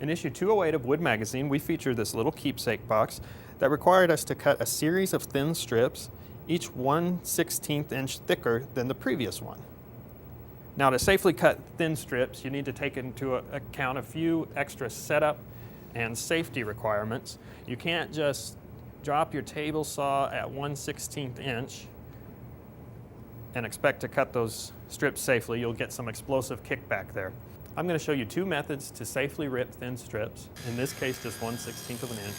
In issue 208 of Wood Magazine, we feature this little keepsake box that required us to cut a series of thin strips, each 1/16 inch thicker than the previous one. Now, to safely cut thin strips, you need to take into account a few extra setup and safety requirements. You can't just drop your table saw at 1/16 inch and expect to cut those strips safely. You'll get some explosive kickback there. I'm going to show you two methods to safely rip thin strips, in this case just 1/16 of an inch.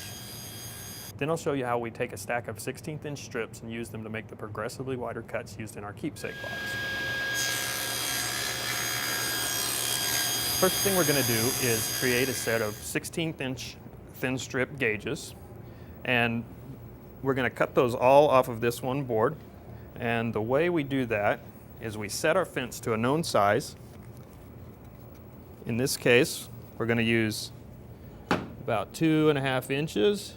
Then I'll show you how we take a stack of 16th inch strips and use them to make the progressively wider cuts used in our keepsake box. First thing we're going to do is create a set of 16th inch thin strip gauges, and we're going to cut those all off of this one board. And the way we do that is we set our fence to a known size. In this case, we're going to use about 2.5 inches,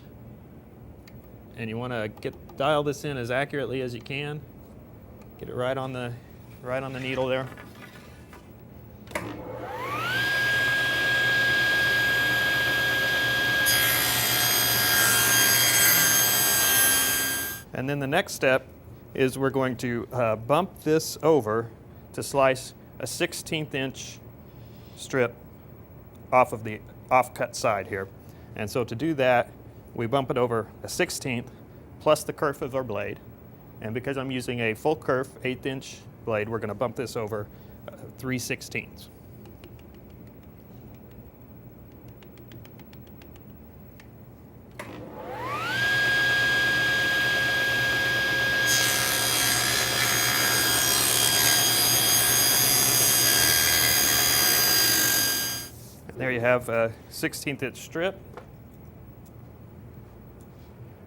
and you want to dial this in as accurately as you can. Get it right on the needle there. And then the next step is we're going to bump this over to slice a 16th inch strip off of the off-cut side here. And so to do that, we bump it over a 16th plus the kerf of our blade. And because I'm using a full kerf 1/8 inch blade, we're going to bump this over 3/16. There you have a 16th inch strip,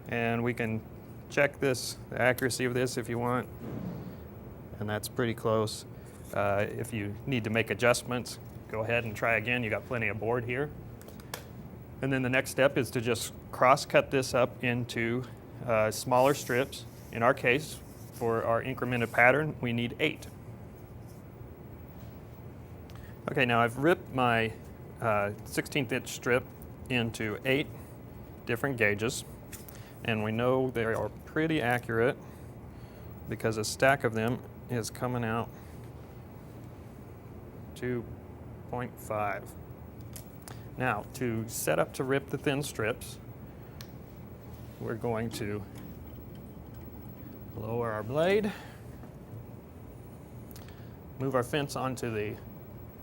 and we can check the accuracy of this if you want, and that's pretty close. If you need to make adjustments, go ahead and try again. You got plenty of board here. And then the next step is to just cross cut this up into smaller strips. In our case, for our incremented pattern, we need 8. Okay, now I've ripped my 16th inch strip into 8 different gauges, and we know they are pretty accurate because a stack of them is coming out 2.5. Now, to set up to rip the thin strips, we're going to lower our blade, move our fence onto the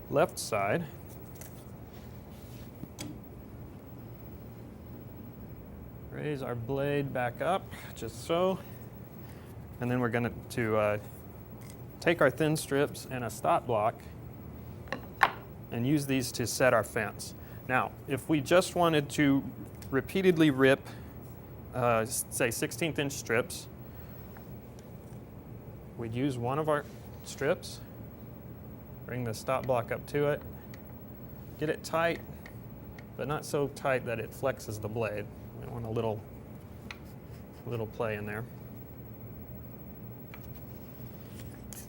left side, raise our blade back up, just so, and then we're going to take our thin strips and a stop block and use these to set our fence. Now, if we just wanted to repeatedly rip, say 16th inch strips, we'd use one of our strips, bring the stop block up to it, get it tight, but not so tight that it flexes the blade. We want a little play in there.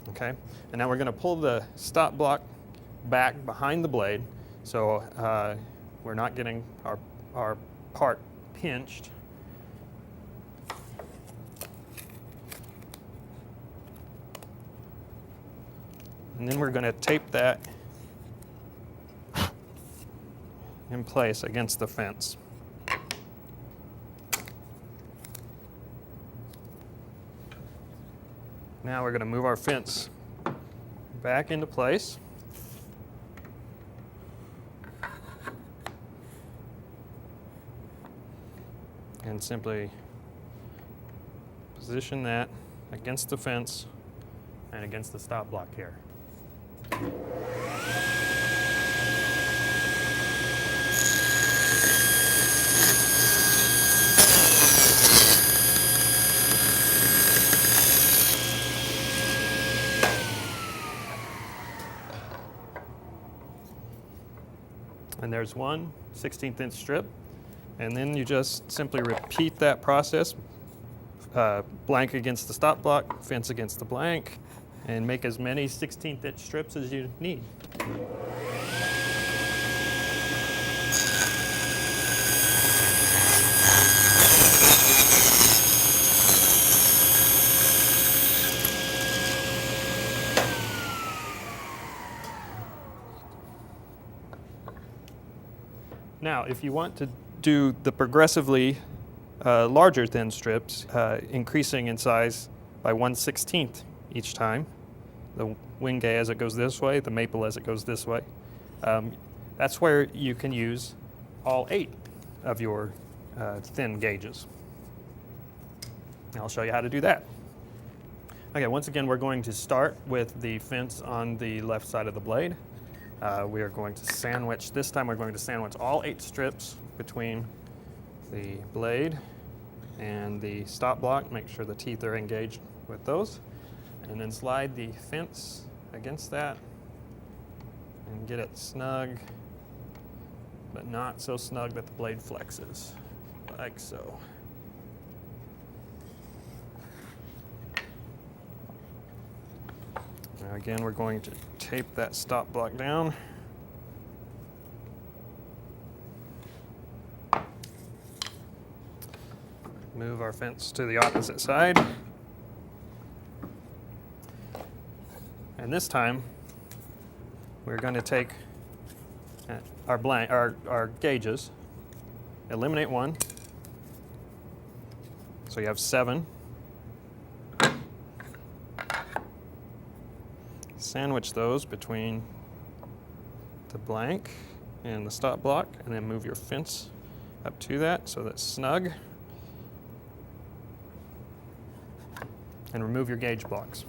Okay, and now we're going to pull the stop block back behind the blade, so we're not getting our part pinched. And then we're going to tape that in place against the fence. Now we're going to move our fence back into place. And simply position that against the fence and against the stop block here. And there's one 16th inch strip. And then you just simply repeat that process, blank against the stop block, fence against the blank, and make as many 16th inch strips as you need. Now, if you want to do the progressively larger thin strips, increasing in size by 1/16 each time, the Wingay as it goes this way, the Maple as it goes this way, that's where you can use all 8 of your thin gauges. I'll show you how to do that. Okay, once again, we're going to start with the fence on the left side of the blade. We are going to sandwich, this time we're going to sandwich all 8 strips between the blade and the stop block. Make sure the teeth are engaged with those. And then slide the fence against that and get it snug, but not so snug that the blade flexes, like so. Now again, we're going to tape that stop block down. Move our fence to the opposite side. And this time, we're going to take our gauges, eliminate 1, so you have 7. Sandwich those between the blank and the stop block, and then move your fence up to that so that's snug. And remove your gauge blocks.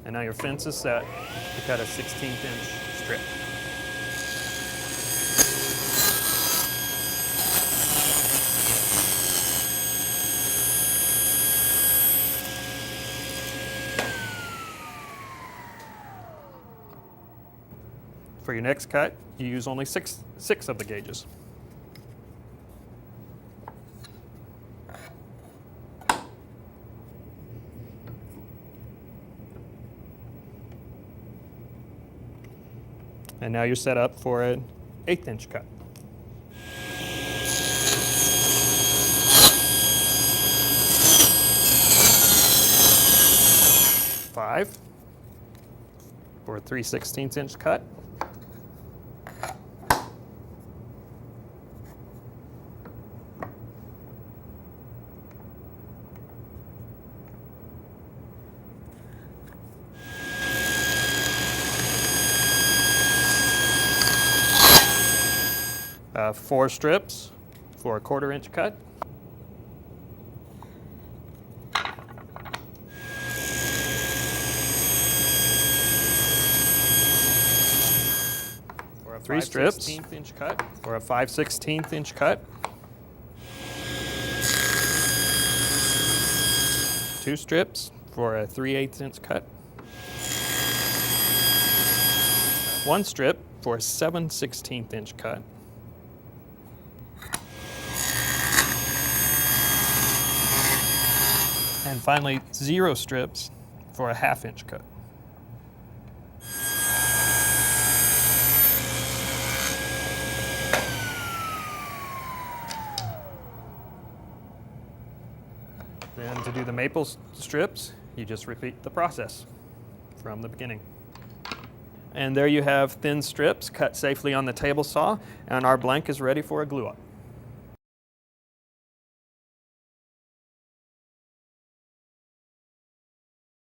And now your fence is set to cut a 16th-inch strip. For your next cut, you use only six of the gauges. And now you're set up for an 1/8-inch cut. Five for a 3/16-inch cut. Four strips for a 1/4-inch cut. For a 3 strips 5/16-inch cut. For a 5/16-inch cut. 2 strips for a 3/8-inch cut. 1 strip for a 7/16-inch cut. And finally, 0 strips for a 1/2-inch cut. Then to do the maple strips, you just repeat the process from the beginning. And there you have thin strips cut safely on the table saw, and our blank is ready for a glue up.